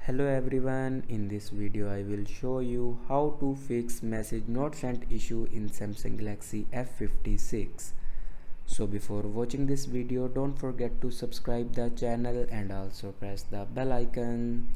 Hello everyone, in this video I will show you how to fix message not sent issue in Samsung Galaxy F56. So before watching this video, don't forget to subscribe the channel and also press the bell icon.